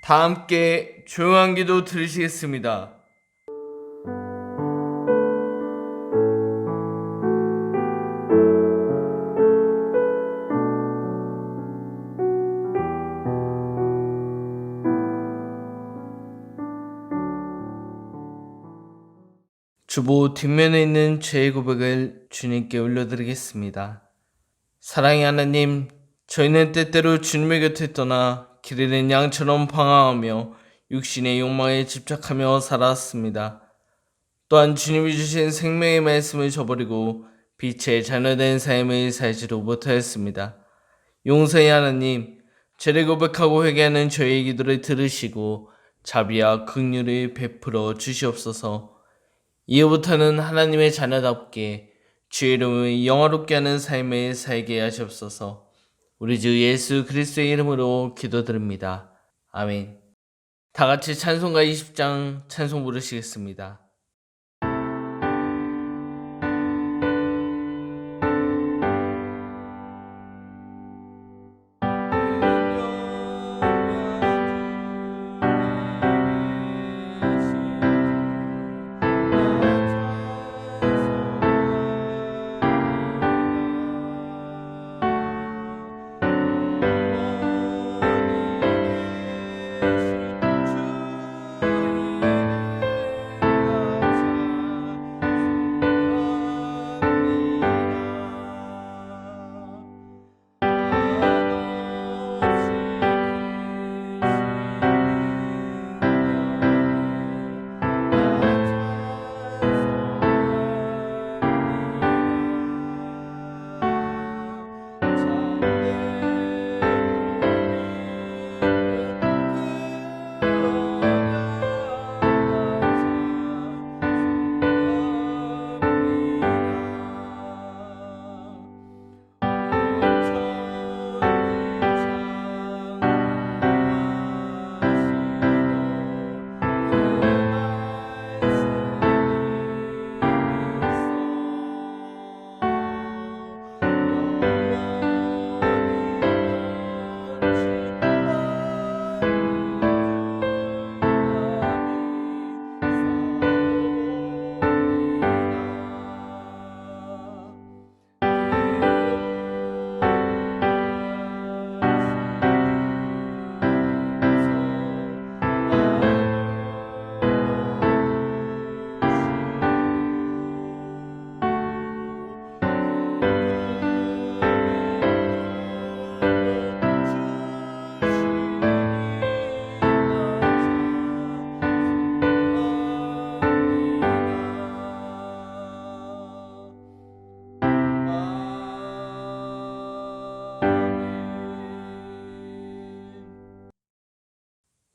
다 함께 조용한 기도 들으시겠습니다. 주보 뒷면에 있는 죄의 고백을 주님께 올려드리겠습니다. 사랑의 하나님, 저희는 때때로 주님의 곁에 떠나 길 잃은 양처럼 방황하며 육신의 욕망에 집착하며 살아왔습니다. 또한 주님이 주신 생명의 말씀을 저버리고 빛의 자녀된 삶을 살지도 못하였습니다. 용서의 하나님, 죄를 고백하고 회개하는 저희의 기도를 들으시고 자비와 긍휼을 베풀어 주시옵소서. 이후부터는 하나님의 자녀답게 주의 이름을 영화롭게 하는 삶을 살게 하시옵소서. 우리 주 예수 그리스도의 이름으로 기도드립니다. 아멘. 다 같이 찬송가 20장 찬송 부르시겠습니다.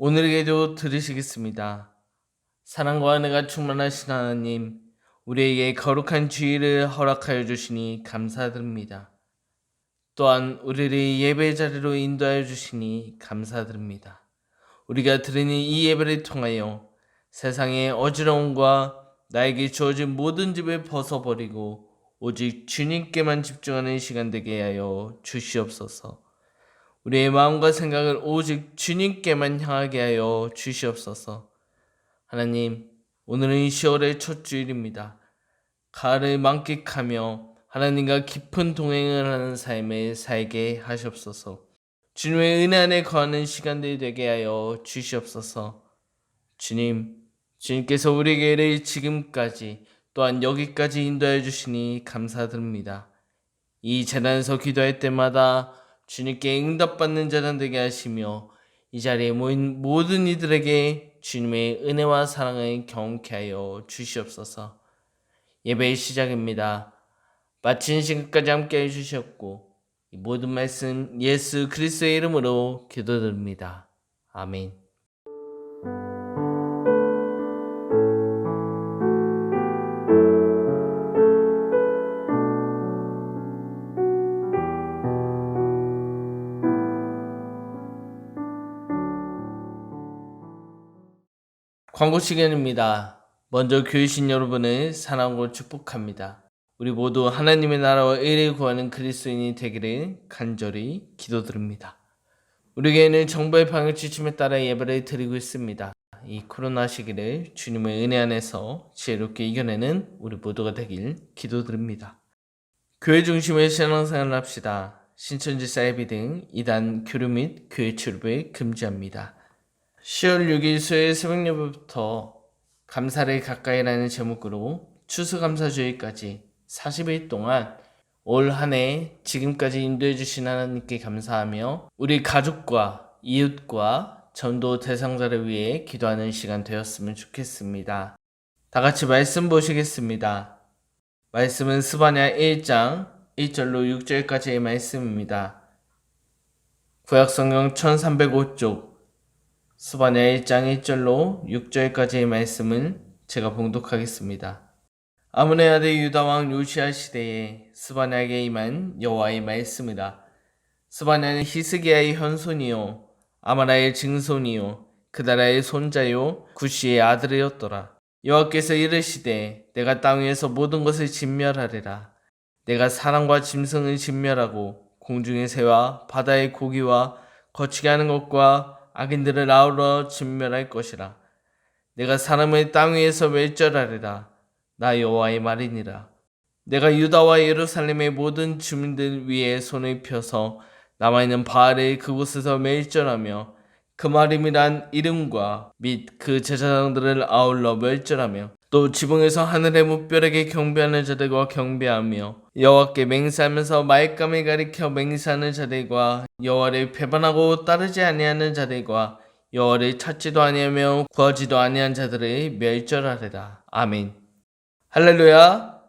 오늘의 기도 들으시겠습니다. 사랑과 은혜가 충만하신 하나님, 우리에게 거룩한 주의를 허락하여 주시니 감사드립니다. 또한 우리를 예배 자리로 인도하여 주시니 감사드립니다. 우리가 드리는 이 예배를 통하여 세상의 어지러움과 나에게 주어진 모든 집을 벗어버리고 오직 주님께만 집중하는 시간 되게 하여 주시옵소서. 우리의 마음과 생각을 오직 주님께만 향하게 하여 주시옵소서. 하나님, 오늘은 10월의 첫 주일입니다. 가을을 만끽하며 하나님과 깊은 동행을 하는 삶을 살게 하시옵소서. 주님의 은혜 안에 거하는 시간들이 되게 하여 주시옵소서. 주님께서 우리에게 지금까지 또한 여기까지 인도해 주시니 감사드립니다. 이 재단에서 기도할 때마다 주님께 응답받는 재단 되게 하시며 이 자리에 모인 모든 이들에게 주님의 은혜와 사랑을 경험케 하여 주시옵소서. 예배의 시작입니다. 마친 시간까지 함께 해주셨고 이 모든 말씀 예수 그리스도의 이름으로 기도드립니다. 아멘. 광고 시간입니다. 먼저 교회신 여러분을 사랑하고 축복합니다. 우리 모두 하나님의 나라와 의를 구하는 그리스도인이 되기를 간절히 기도드립니다. 우리에게는 정부의 방역 지침에 따라 예배를 드리고 있습니다. 이 코로나 시기를 주님의 은혜 안에서 지혜롭게 이겨내는 우리 모두가 되길 기도드립니다. 교회 중심의 신앙생활을 합시다. 신천지 사이비 등 이단 교류 및 교회 출입을 금지합니다. 10월 6일 수요일 새벽 예배부터 감사를 가까이라는 제목으로 추수감사주일까지 40일 동안 올 한 해 지금까지 인도해 주신 하나님께 감사하며 우리 가족과 이웃과 전도 대상자를 위해 기도하는 시간 되었으면 좋겠습니다. 다 같이 말씀 보시겠습니다. 말씀은 스바냐 1장 1절로 6절까지의 말씀입니다. 구약성경 1305쪽 스바냐 1장 1절로 6절까지의 말씀을 제가 봉독하겠습니다. 아문의 아들 유다왕 요시야 시대에 스바냐에게 임한 여호와의 말씀이라. 스바냐는 히스기야의 현손이요 아마라의 증손이요 그다라의 손자요 구시의 아들이었더라. 여호와께서 이르시되 내가 땅 위에서 모든 것을 진멸하리라. 내가 사람과 짐승을 진멸하고 공중의 새와 바다의 고기와 거치게 하는 것과 악인들을 아우러 진멸할 것이라. 내가 사람을 땅 위에서 멸절하리라. 나 여호와의 말이니라. 내가 유다와 예루살렘의 모든 주민들 위에 손을 펴서 남아있는 바알을 그곳에서 멸절하며 그 말임이란 이름과 및 그 제사장들을 아울러 멸절하며 또 지붕에서 하늘의 무뼈에게 경배하는 자들과 경배하며 여호와께 맹세하면서 말감을 가리켜 맹세하는 자들과 여호와를 배반하고 따르지 아니하는 자들과 여호와를 찾지도 아니하며 구하지도 아니한 자들을 멸절하리라. 아멘. 할렐루야,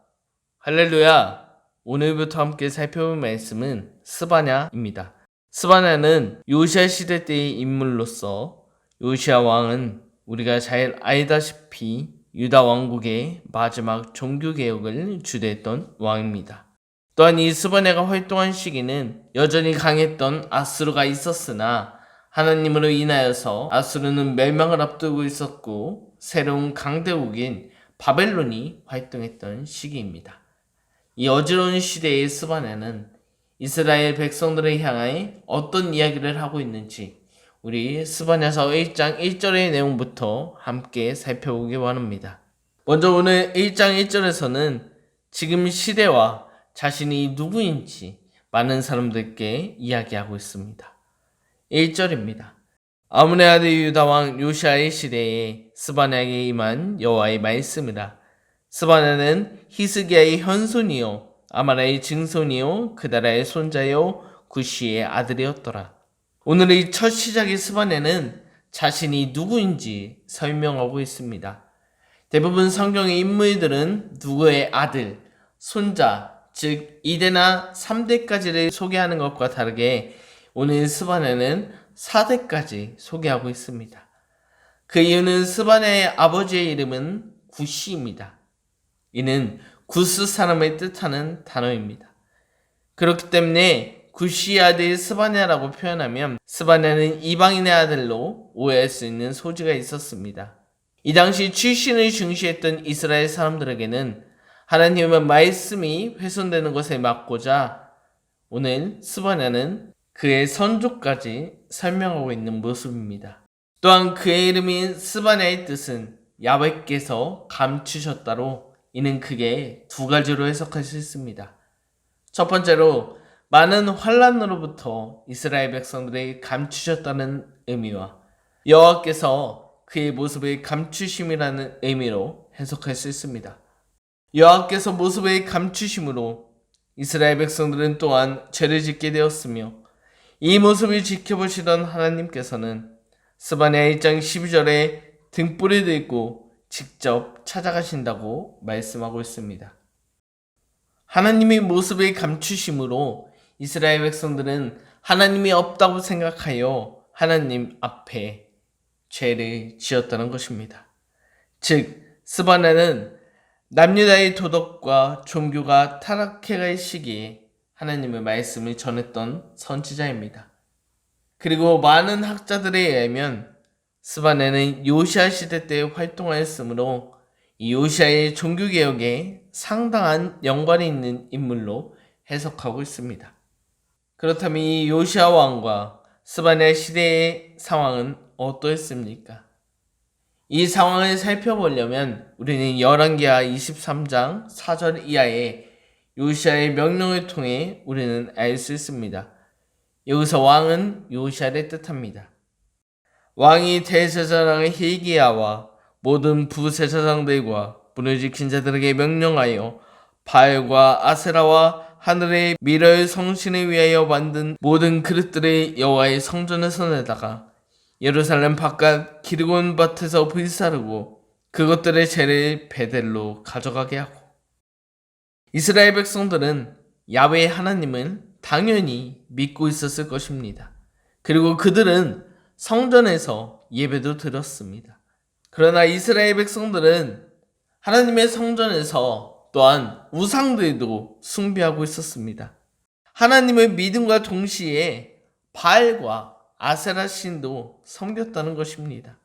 할렐루야. 오늘부터 함께 살펴볼 말씀은 스바냐입니다. 스바냐는 요시야 시대 때의 인물로서 요시야 왕은 우리가 잘 알다시피 유다 왕국의 마지막 종교개혁을 주도했던 왕입니다. 또한 이 스바냐가 활동한 시기는 여전히 강했던 아수르가 있었으나 하나님으로 인하여서 아수르는 멸망을 앞두고 있었고 새로운 강대국인 바벨론이 활동했던 시기입니다. 이 어지러운 시대의 스바냐는 이스라엘 백성들을 향하여 어떤 이야기를 하고 있는지 우리 스바냐서 1장 1절의 내용부터 함께 살펴보기 원합니다. 먼저 오늘 1장 1절에서는 지금 시대와 자신이 누구인지 많은 사람들께 이야기하고 있습니다. 1절입니다. 아문의 아들 유다왕 요시야의 시대에 스바냐에게 임한 여호와의 말씀이라. 스바냐는 히스기야의 현손이요 아마라의 증손이요 그다라의 손자요 구시의 아들이었더라. 오늘의 첫 시작의 스바냐는 자신이 누구인지 설명하고 있습니다. 대부분 성경의 인물들은 누구의 아들, 손자, 즉 2대나 3대까지를 소개하는 것과 다르게 오늘 스바냐는 4대까지 소개하고 있습니다. 그 이유는 스바냐의 아버지의 이름은 구시입니다. 이는 구스 사람을 뜻하는 단어입니다. 그렇기 때문에 구시의 아들 스바냐라고 표현하면 스바냐는 이방인의 아들로 오해할 수 있는 소지가 있었습니다. 이 당시 출신을 중시했던 이스라엘 사람들에게는 하나님의 말씀이 훼손되는 것을 막고자 오늘 스바냐는 그의 선조까지 설명하고 있는 모습입니다. 또한 그의 이름인 스바냐의 뜻은 야훼께서 감추셨다로 이는 크게 두 가지로 해석할 수 있습니다. 첫 번째로 많은 환난으로부터 이스라엘 백성들을 감추셨다는 의미와 여호와께서 그의 모습을 감추심이라는 의미로 해석할 수 있습니다. 여호와께서 모습을 감추심으로 이스라엘 백성들은 또한 죄를 짓게 되었으며 이 모습을 지켜보시던 하나님께서는 스바냐 1장 12절에 등불을 들고 직접 찾아가신다고 말씀하고 있습니다. 하나님의 모습을 감추심으로 이스라엘 백성들은 하나님이 없다고 생각하여 하나님 앞에 죄를 지었다는 것입니다. 즉 스바냐는 남유다의 도덕과 종교가 타락해갈 시기에 하나님의 말씀을 전했던 선지자입니다. 그리고 많은 학자들에 의하면 스바냐는 요시야 시대 때 활동하였으므로 이 요시야의 종교개혁에 상당한 연관이 있는 인물로 해석하고 있습니다. 그렇다면 이 요시야 왕과 스바냐 시대의 상황은 어떠했습니까? 이 상황을 살펴보려면 우리는 열왕기하 23장 4절 이하의 요시야의 명령을 통해 우리는 알 수 있습니다. 여기서 왕은 요시야를 뜻합니다. 왕이 대제사장 hil기야와 모든 부제사장들과 문을 지킨 자들에게 명령하여 바알과 아세라와 하늘의 미랄 성신을 위하여 만든 모든 그릇들을 여호와의 성전에서 내다가 예루살렘 바깥 기르곤 밭에서 불사르고 그것들의 재를 베델로 가져가게 하고, 이스라엘 백성들은 야훼 하나님을 당연히 믿고 있었을 것입니다. 그리고 그들은 성전에서 예배도 드렸습니다. 그러나 이스라엘 백성들은 하나님의 성전에서 또한 우상들도 숭배하고 있었습니다. 하나님의 믿음과 동시에 바알과 아세라 신도 섬겼다는 것입니다.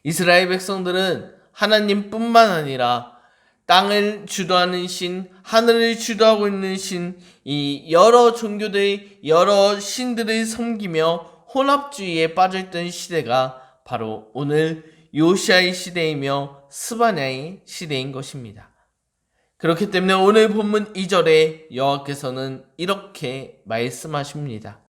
이스라엘 백성들은 하나님뿐만 아니라 땅을 주도하는 신, 하늘을 주도하고 있는 신, 이 여러 종교들의 여러 신들을 섬기며 혼합주의에 빠져있던 시대가 바로 오늘 요시야의 시대이며 스바냐의 시대인 것입니다. 그렇기 때문에 오늘 본문 2절에 여호와께서는 이렇게 말씀하십니다.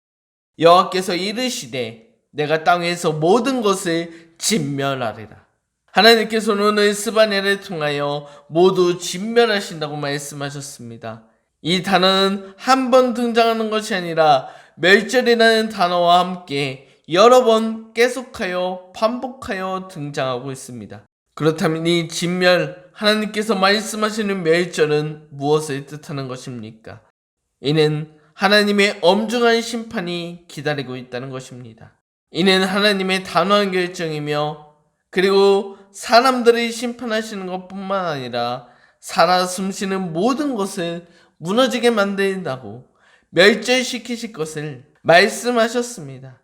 여호와께서 이르시되 내가 땅 위에서 모든 것을 진멸하리라. 하나님께서는 오늘 스바냐를 통하여 모두 진멸하신다고 말씀하셨습니다. 이 단어는 한 번 등장하는 것이 아니라 멸절이라는 단어와 함께 여러 번 계속하여 반복하여 등장하고 있습니다. 그렇다면 이 진멸, 하나님께서 말씀하시는 멸절은 무엇을 뜻하는 것입니까? 이는 하나님의 엄중한 심판이 기다리고 있다는 것입니다. 이는 하나님의 단호한 결정이며, 그리고 사람들이 심판하시는 것뿐만 아니라 살아 숨쉬는 모든 것을 무너지게 만든다고 멸절시키실 것을 말씀하셨습니다.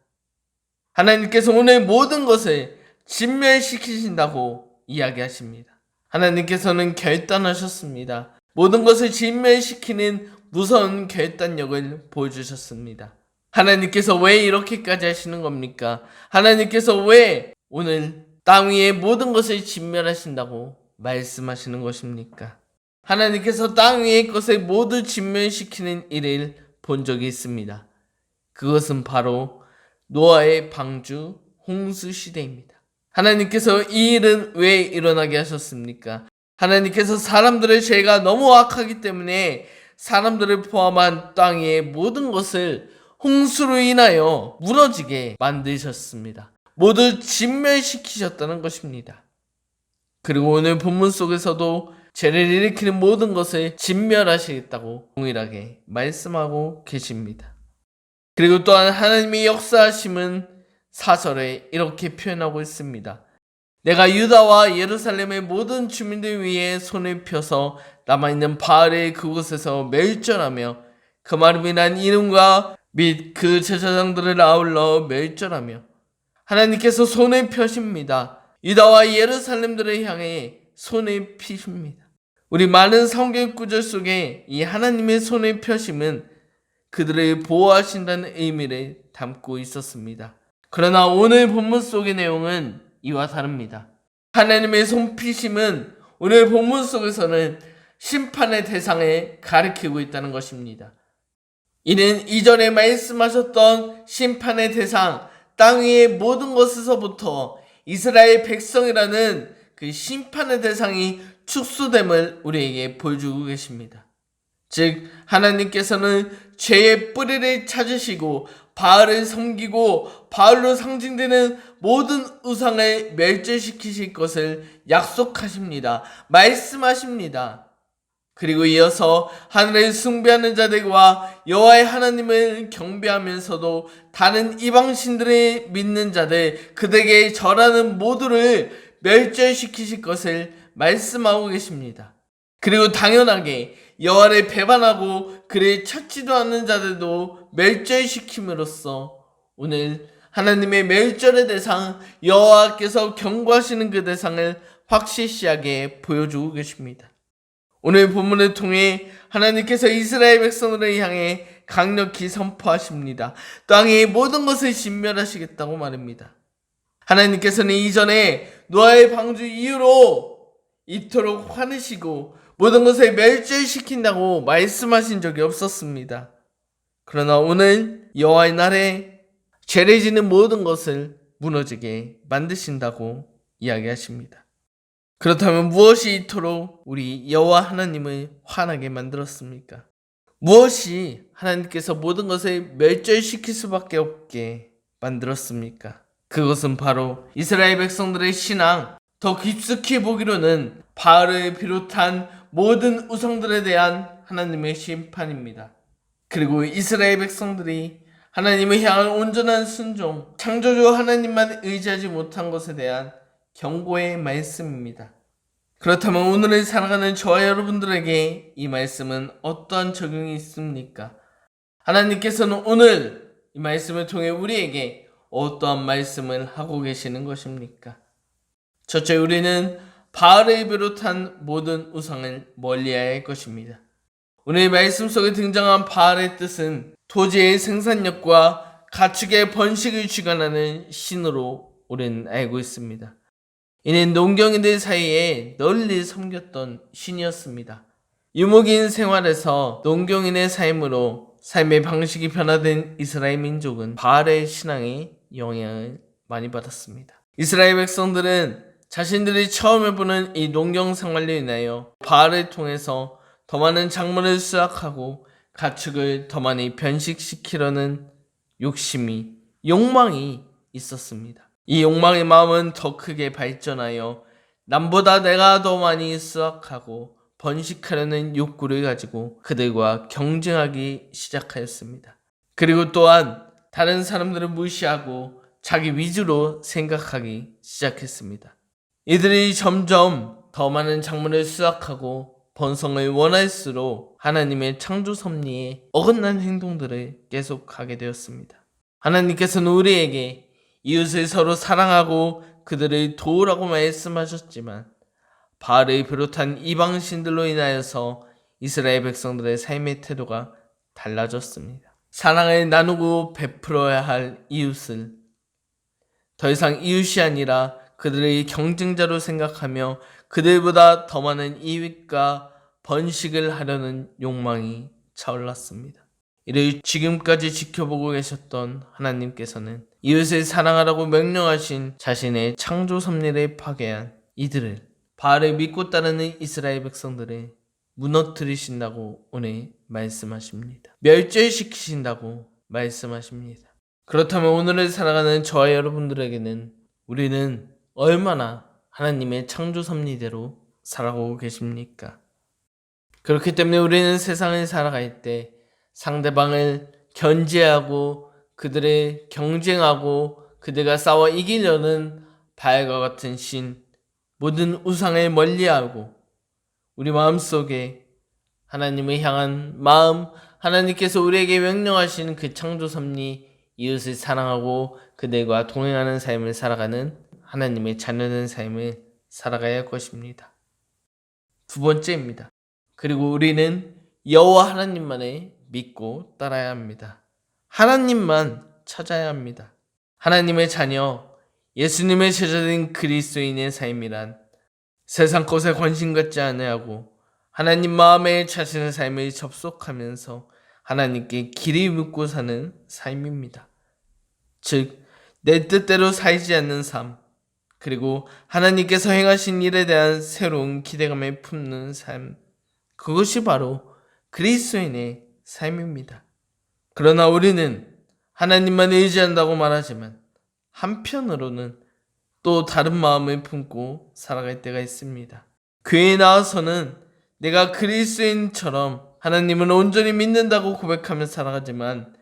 하나님께서 오늘 모든 것을 진멸시키신다고 이야기하십니다. 하나님께서는 결단하셨습니다. 모든 것을 진멸시키는 무서운 결단력을 보여주셨습니다. 하나님께서 왜 이렇게까지 하시는 겁니까? 하나님께서 왜 오늘 땅 위의 모든 것을 진멸하신다고 말씀하시는 것입니까? 하나님께서 땅 위의 것을 모두 진멸시키는 일을 본 적이 있습니다. 그것은 바로 노아의 방주 홍수 시대입니다. 하나님께서 이 일은 왜 일어나게 하셨습니까? 하나님께서 사람들의 죄가 너무 악하기 때문에 사람들을 포함한 땅 위의 모든 것을 홍수로 인하여 무너지게 만드셨습니다. 모두 진멸시키셨다는 것입니다. 그리고 오늘 본문 속에서도 죄를 일으키는 모든 것을 진멸하시겠다고 동일하게 말씀하고 계십니다. 그리고 또한 하나님의 역사하심은 4절에 이렇게 표현하고 있습니다. 내가 유다와 예루살렘의 모든 주민들 위에 손을 펴서 남아있는 바알의 그곳에서 멸절하며 그 말로 인한 이름과 및 그 제사장들을 아울러 멸절하며, 하나님께서 손을 펴십니다. 유다와 예루살렘들을 향해 손을 피십니다. 우리 많은 성경 구절 속에 이 하나님의 손을 펴심은 그들을 보호하신다는 의미를 담고 있었습니다. 그러나 오늘 본문 속의 내용은 이와 다릅니다. 하나님의 손피심은 오늘 본문 속에서는 심판의 대상을 가리키고 있다는 것입니다. 이는 이전에 말씀하셨던 심판의 대상, 땅 위의 모든 것에서부터 이스라엘 백성이라는 그 심판의 대상이 축소됨을 우리에게 보여주고 계십니다. 즉 하나님께서는 죄의 뿌리를 찾으시고 바알을 섬기고 바알로 상징되는 모든 우상을 멸절시키실 것을 약속하십니다. 말씀하십니다. 그리고 이어서 하늘을 숭배하는 자들과 여호와의 하나님을 경배하면서도 다른 이방신들을 믿는 자들, 그들에게 절하는 모두를 멸절시키실 것을 말씀하고 계십니다. 그리고 당연하게 여호와를 배반하고 그를 찾지도 않는 자들도 멸절시킴으로써 오늘 하나님의 멸절의 대상, 여호와께서 경고하시는 그 대상을 확실시하게 보여주고 계십니다. 오늘 본문을 통해 하나님께서 이스라엘 백성들을 향해 강력히 선포하십니다. 땅의 모든 것을 진멸하시겠다고 말입니다. 하나님께서는 이전에 노아의 방주 이후로 이토록 화내시고 모든 것을 멸절시킨다고 말씀하신 적이 없었습니다. 그러나 오늘 여호와의 날에 죄를 짓는 모든 것을 무너지게 만드신다고 이야기하십니다. 그렇다면 무엇이 이토록 우리 여호와 하나님을 화나게 만들었습니까? 무엇이 하나님께서 모든 것을 멸절시킬 수밖에 없게 만들었습니까? 그것은 바로 이스라엘 백성들의 신앙, 더 깊숙이 보기로는 바알을 비롯한 모든 우상들에 대한 하나님의 심판입니다. 그리고 이스라엘 백성들이 하나님을 향한 온전한 순종, 창조주 하나님만 의지하지 못한 것에 대한 경고의 말씀입니다. 그렇다면 오늘을 살아가는 저와 여러분들에게 이 말씀은 어떠한 적용이 있습니까? 하나님께서는 오늘 이 말씀을 통해 우리에게 어떠한 말씀을 하고 계시는 것입니까? 첫째, 우리는 바알을 비롯한 모든 우상을 멀리해야 할 것입니다. 오늘 말씀 속에 등장한 바알의 뜻은 토지의 생산력과 가축의 번식을 주관하는 신으로 우리는 알고 있습니다. 이는 농경인들 사이에 널리 섬겼던 신이었습니다. 유목인 생활에서 농경인의 삶으로 삶의 방식이 변화된 이스라엘 민족은 바알의 신앙에 영향을 많이 받았습니다. 이스라엘 백성들은 자신들이 처음 해보는 이 농경 생활로 인하여 바알을 통해서 더 많은 작물을 수확하고 가축을 더 많이 변식시키려는 욕망이 있었습니다. 이 욕망의 마음은 더 크게 발전하여 남보다 내가 더 많이 수확하고 번식하려는 욕구를 가지고 그들과 경쟁하기 시작하였습니다. 그리고 또한 다른 사람들을 무시하고 자기 위주로 생각하기 시작했습니다. 이들이 점점 더 많은 작물을 수확하고 번성을 원할수록 하나님의 창조 섭리에 어긋난 행동들을 계속하게 되었습니다. 하나님께서는 우리에게 이웃을 서로 사랑하고 그들을 도우라고 말씀하셨지만 바알을 비롯한 이방신들로 인하여서 이스라엘 백성들의 삶의 태도가 달라졌습니다. 사랑을 나누고 베풀어야 할 이웃을 더 이상 이웃이 아니라 그들의 경쟁자로 생각하며 그들보다 더 많은 이익과 번식을 하려는 욕망이 차올랐습니다. 이를 지금까지 지켜보고 계셨던 하나님께서는 이웃을 사랑하라고 명령하신 자신의 창조 섭리를 파괴한 이들을, 바알을 믿고 따르는 이스라엘 백성들을 무너뜨리신다고 오늘 말씀하십니다. 멸절시키신다고 말씀하십니다. 그렇다면 오늘을 살아가는 저와 여러분들에게는 우리는 얼마나 하나님의 창조 섭리대로 살아가고 계십니까? 그렇기 때문에 우리는 세상을 살아갈 때 상대방을 견제하고 그들을 경쟁하고 그들과 싸워 이기려는 바알과 같은 신, 모든 우상을 멀리하고 우리 마음속에 하나님을 향한 마음, 하나님께서 우리에게 명령하신 그 창조 섭리, 이웃을 사랑하고 그들과 동행하는 삶을 살아가는 하나님의 자녀된 삶을 살아가야 할 것입니다. 두 번째입니다. 그리고 우리는 여호와 하나님만을 믿고 따라야 합니다. 하나님만 찾아야 합니다. 하나님의 자녀, 예수님의 제자된 그리스도인의 삶이란 세상 것에 관심 갖지 않으하고 하나님 마음에 자신의 삶을 접속하면서 하나님께 길이 묻고 사는 삶입니다. 즉, 내 뜻대로 살지 않는 삶, 그리고 하나님께서 행하신 일에 대한 새로운 기대감을 품는 삶, 그것이 바로 그리스도인의 삶입니다. 그러나 우리는 하나님만 의지한다고 말하지만 한편으로는 또 다른 마음을 품고 살아갈 때가 있습니다. 교회에 나와서는 내가 그리스도인처럼 하나님을 온전히 믿는다고 고백하며 살아가지만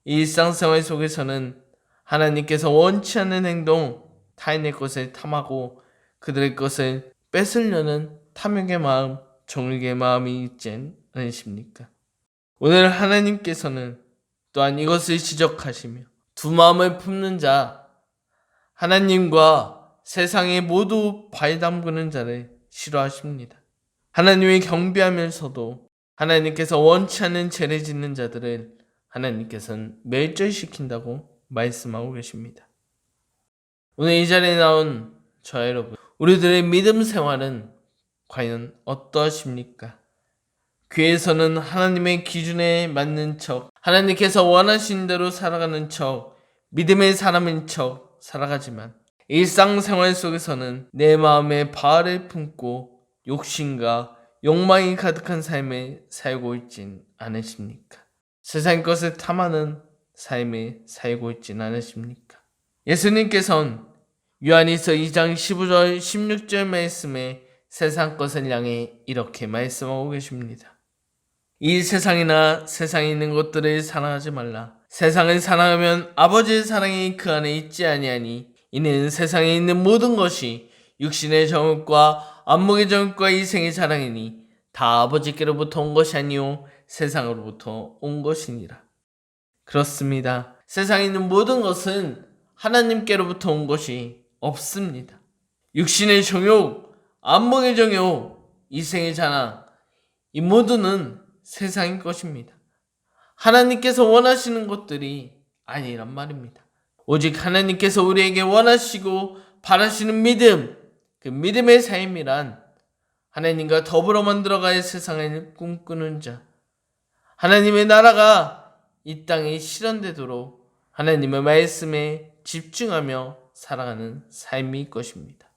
일상생활 속에서는 하나님께서 원치 않는 행동, 타인의 것을 탐하고 그들의 것을 뺏으려는 탐욕의 마음, 정욕의 마음이 있지 않으십니까? 오늘 하나님께서는 또한 이것을 지적하시며 두 마음을 품는 자, 하나님과 세상에 모두 발 담그는 자를 싫어하십니다. 하나님을 경배하면서도 하나님께서 원치 않는 죄를 짓는 자들을 하나님께서는 멸절시킨다고 말씀하고 계십니다. 오늘 이 자리에 나온 저와 여러분, 우리들의 믿음 생활은 과연 어떠하십니까? 교회에서는 하나님의 기준에 맞는 척, 하나님께서 원하신 대로 살아가는 척, 믿음의 사람인 척 살아가지만 일상생활 속에서는 내 마음에 바알을 품고 욕심과 욕망이 가득한 삶을 살고 있진 않으십니까? 세상 것을 탐하는 삶을 살고 있진 않으십니까? 예수님께서는 요한일서 2장 15절 16절 말씀에 세상 것을 향해 이렇게 말씀하고 계십니다. 이 세상이나 세상에 있는 것들을 사랑하지 말라. 세상을 사랑하면 아버지의 사랑이 그 안에 있지 아니하니 이는 세상에 있는 모든 것이 육신의 정욕과 안목의 정욕과 이생의 자랑이니 다 아버지께로부터 온 것이 아니요 세상으로부터 온 것이니라. 그렇습니다. 세상에 있는 모든 것은 하나님께로부터 온 것이 없습니다. 육신의 정욕, 안목의 정욕, 이생의 자랑, 이 모두는 세상의 것입니다. 하나님께서 원하시는 것들이 아니란 말입니다. 오직 하나님께서 우리에게 원하시고 바라시는 믿음, 그 믿음의 삶이란 하나님과 더불어 만들어갈 세상을 꿈꾸는 자, 하나님의 나라가 이 땅에 실현되도록 하나님의 말씀에 집중하며 살아가는 삶일 것입니다.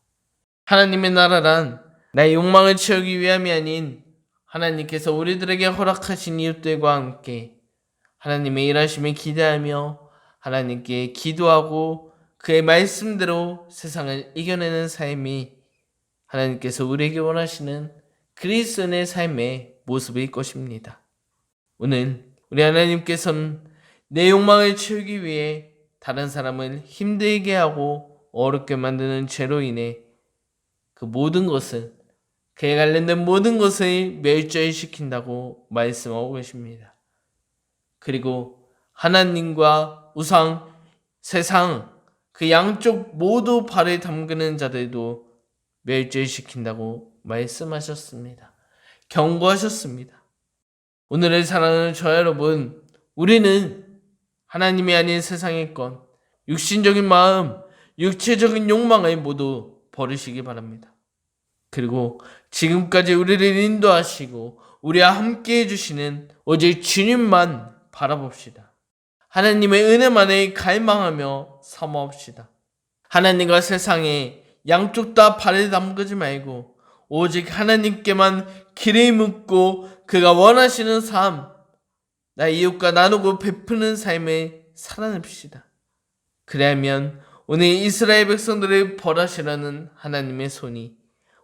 하나님의 나라란 나의 욕망을 채우기 위함이 아닌 하나님께서 우리들에게 허락하신 이웃들과 함께 하나님의 일하심을 기대하며 하나님께 기도하고 그의 말씀대로 세상을 이겨내는 삶이 하나님께서 우리에게 원하시는 그리스도인의 삶의 모습일 것입니다. 오늘 우리 하나님께서는 내 욕망을 채우기 위해 다른 사람을 힘들게 하고 어렵게 만드는 죄로 인해 그 모든 것을, 그에 관련된 모든 것을 멸절시킨다고 말씀하고 계십니다. 그리고 하나님과 우상, 세상 그 양쪽 모두 발을 담그는 자들도 멸절시킨다고 말씀하셨습니다. 경고하셨습니다. 오늘을 사랑하는 저 여러분, 우리는 하나님이 아닌 세상의 것, 육신적인 마음, 육체적인 욕망을 모두 버리시기 바랍니다. 그리고 지금까지 우리를 인도하시고 우리와 함께 해주시는 오직 주님만 바라봅시다. 하나님의 은혜만을 갈망하며 사모합시다. 하나님과 세상에 양쪽 다 발을 담그지 말고 오직 하나님께만 길을 묻고 그가 원하시는 삶, 나의 이웃과 나누고 베푸는 삶을 살아냅시다. 그래야면 오늘 이스라엘 백성들을 벌하시라는 하나님의 손이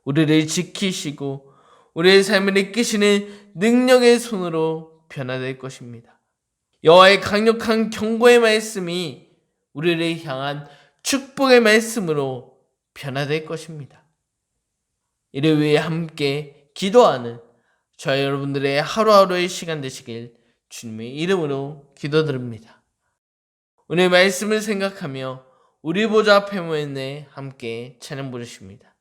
우리를 지키시고 우리의 삶을 이끄시는 능력의 손으로 변화될 것입니다. 여호와의 강력한 경고의 말씀이 우리를 향한 축복의 말씀으로 변화될 것입니다. 이를 위해 함께 기도하는 저희 여러분들의 하루하루의 시간 되시길 주님의 이름으로 기도드립니다. 오늘 말씀을 생각하며 우리 보좌 앞에 모였네 함께 찬양 부르십니다.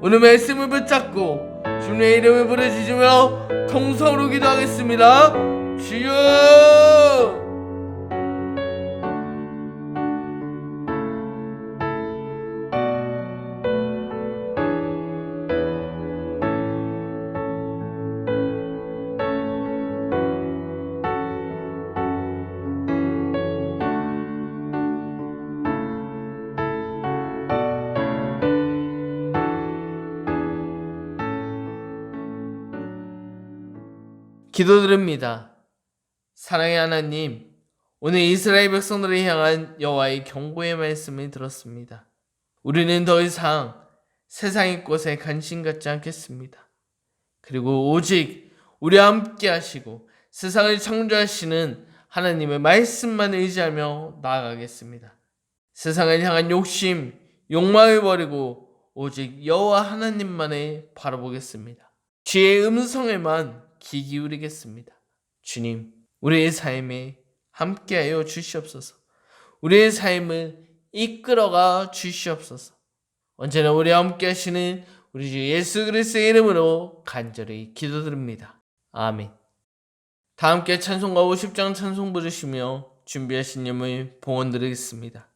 오늘 말씀을 붙잡고 주님의 이름을 부르짖으며 통성으로 기도하겠습니다. 주여! 기도드립니다. 사랑의 하나님, 오늘 이스라엘 백성들을 향한 여호와의 경고의 말씀을 들었습니다. 우리는 더 이상 세상의 것에 관심 갖지 않겠습니다. 그리고 오직 우리와 함께 하시고 세상을 창조하시는 하나님의 말씀만 의지하며 나아가겠습니다. 세상을 향한 욕심, 욕망을 버리고 오직 여호와 하나님만을 바라보겠습니다. 주의 음성에만 귀 기울이겠습니다. 주님, 우리의 삶에 함께하여 주시옵소서. 우리의 삶을 이끌어가 주시옵소서. 언제나 우리와 함께 하시는 우리 주 예수 그리스도의 이름으로 간절히 기도드립니다. 아멘. 다 함께 찬송가 50장 찬송 부르시며 준비하신 예물 봉헌드리겠습니다.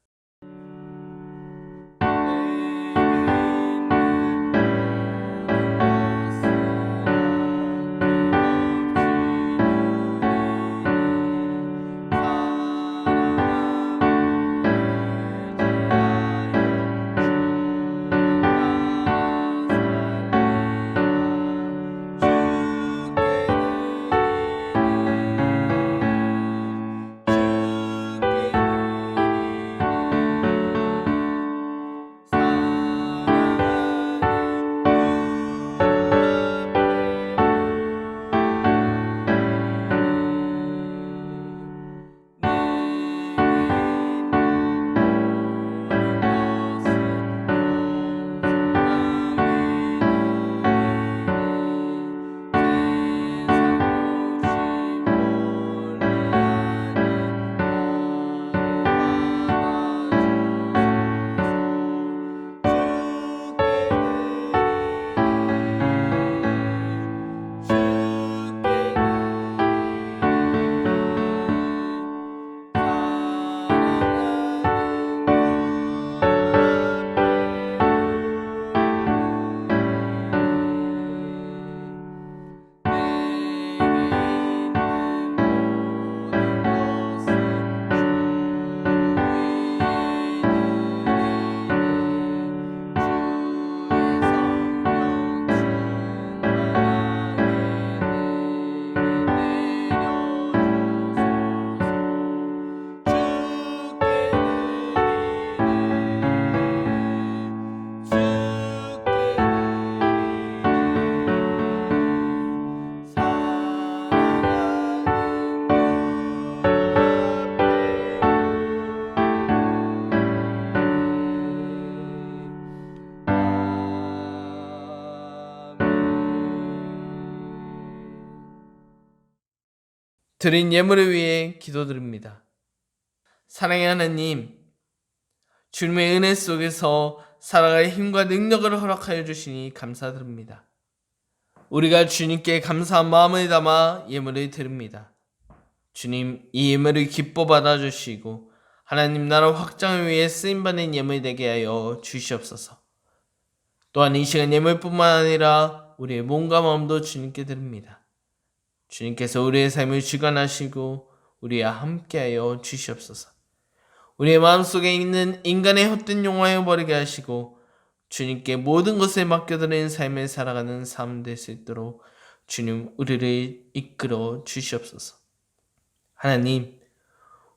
드린 예물을 위해 기도드립니다. 사랑의 하나님, 주님의 은혜 속에서 살아갈 힘과 능력을 허락하여 주시니 감사드립니다. 우리가 주님께 감사한 마음을 담아 예물을 드립니다. 주님, 이 예물을 기뻐 받아주시고 하나님 나라 확장을 위해 쓰임받는 예물 되게 하여 주시옵소서. 또한 이 시간 예물뿐만 아니라 우리의 몸과 마음도 주님께 드립니다. 주님께서 우리의 삶을 주관하시고 우리와 함께하여 주시옵소서. 우리의 마음속에 있는 인간의 헛된 욕망을 버리게 하시고 주님께 모든 것을 맡겨드리는 삶을 살아가는 삶 될 수 있도록 주님 우리를 이끌어 주시옵소서. 하나님,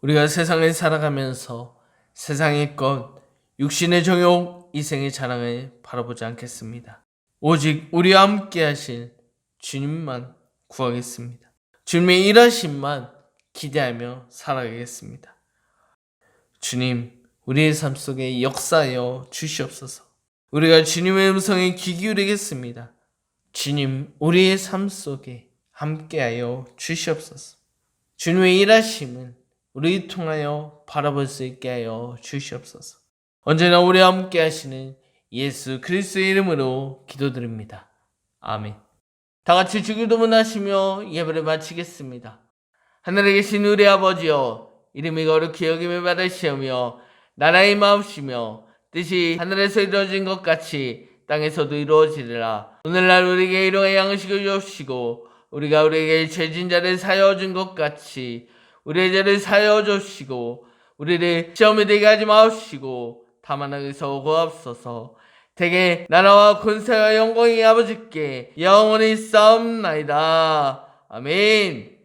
우리가 세상을 살아가면서 세상의 것, 육신의 정욕, 이생의 자랑을 바라보지 않겠습니다. 오직 우리와 함께 하실 주님만 구하겠습니다. 주님의 일하심만 기대하며 살아가겠습니다. 주님, 우리의 삶 속에 역사하여 주시옵소서. 우리가 주님의 음성에 귀 기울이겠습니다. 주님, 우리의 삶 속에 함께하여 주시옵소서. 주님의 일하심을 우리 통하여 바라볼 수 있게 하여 주시옵소서. 언제나 우리와 함께 하시는 예수 그리스도의 이름으로 기도드립니다. 아멘. 다 같이 주기도문 하시며 예배를 마치겠습니다. 하늘에 계신 우리 아버지여, 이름이 거룩히 여김을 받으시오며 나라의 마옵시며 뜻이 하늘에서 이루어진 것 같이 땅에서도 이루어지리라. 오늘날 우리에게 일용할 양식을 주옵시고 우리가 우리에게 죄진 자를 사하여 준 것 같이 우리의 죄를 사하여 주옵시고 우리를 시험에 들게 하지 마옵시고 다만 악에서 구하옵소서. 대개 나라와 권세와 영광이 아버지께 영원히 싸움나이다. 아멘.